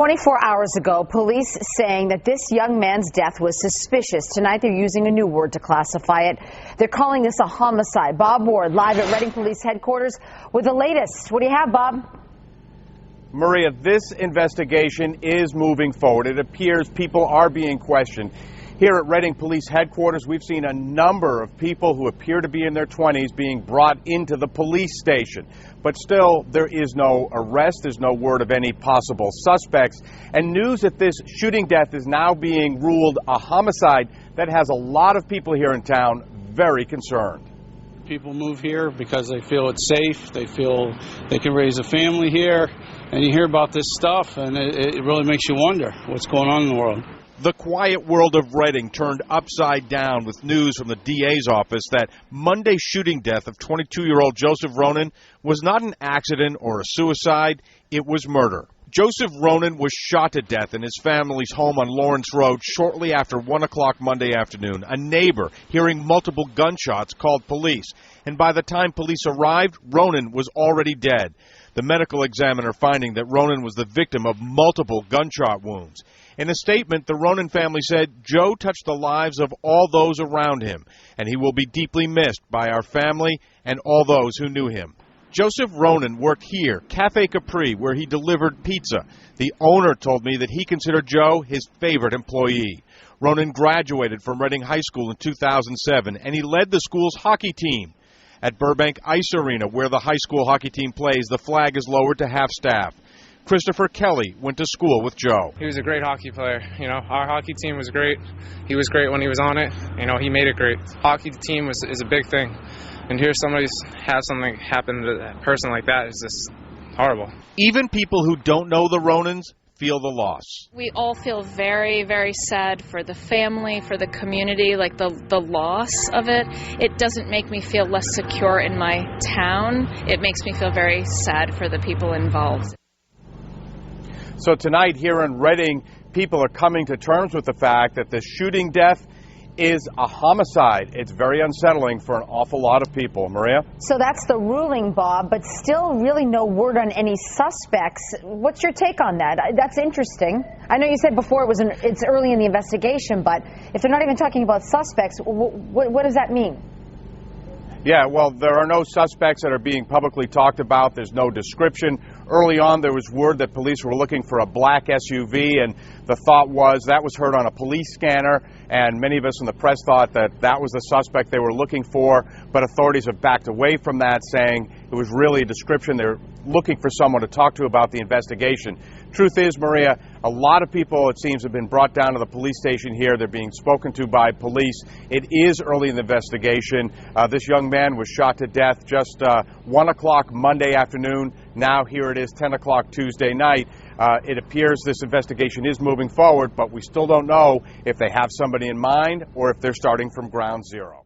24 hours ago, police saying that this young man's death was suspicious. Tonight, they're using a new word to classify it. They're calling this a homicide. Bob Ward, live at Reading Police Headquarters with the latest. What do you have, Bob? Maria, this investigation is moving forward. It appears people are being questioned. Here at Reading Police Headquarters, we've seen a number of people who appear to be in their 20s being brought into the police station. But still, there is no arrest. There's no word of any possible suspects. And news that this shooting death is now being ruled a homicide, that has a lot of people here in town very concerned. People move here because they feel it's safe. They feel they can raise a family here. And you hear about this stuff, and it really makes you wonder what's going on in the world. The quiet world of Reading turned upside down with news from the DA's office that Monday's shooting death of 22-year-old Joseph Ronan was not an accident or a suicide, it was murder. Joseph Ronan was shot to death in his family's home on Lawrence Road shortly after 1 o'clock Monday afternoon. A neighbor, hearing multiple gunshots, called police, and by the time police arrived, Ronan was already dead. The medical examiner finding that Ronan was the victim of multiple gunshot wounds. In a statement, the Ronan family said Joe touched the lives of all those around him, and he will be deeply missed by our family and all those who knew him. Joseph Ronan worked here, Cafe Capri, where he delivered pizza. The owner told me that he considered Joe his favorite employee. Ronan graduated from Reading High School in 2007, and he led the school's hockey team. At Burbank Ice Arena, where the high school hockey team plays, the flag is lowered to half-staff. Christopher Kelly went to school with Joe. He was a great hockey player. You know, our hockey team was great. He was great when he was on it. You know, he made it great. Hockey team is a big thing. And here somebody's had something happen to a person like that is just horrible. Even people who don't know the Ronans feel the loss. We all feel very, very sad for the family, for the community, like the loss of it. It doesn't make me feel less secure in my town. It makes me feel very sad for the people involved. So tonight here in Reading, people are coming to terms with the fact that the shooting death is a homicide. It's very unsettling for an awful lot of people. Maria? So that's the ruling, Bob, but still really no word on any suspects. What's your take on that? That's interesting. I know you said before it's early in the investigation, but if they're not even talking about suspects, what does that mean? Yeah, well, there are no suspects that are being publicly talked about. There's no description. Early on, there was word that police were looking for a black SUV, and the thought was that was heard on a police scanner, and many of us in the press thought that that was the suspect they were looking for, but authorities have backed away from that, saying it was really a description. They're looking for someone to talk to about the investigation. Truth is, Maria, a lot of people, it seems, have been brought down to the police station here. They're being spoken to by police. It is early in the investigation. This young man was shot to death just 1 o'clock Monday afternoon. Now here it is 10 o'clock Tuesday night. It appears this investigation is moving forward, but we still don't know if they have somebody in mind or if they're starting from ground zero.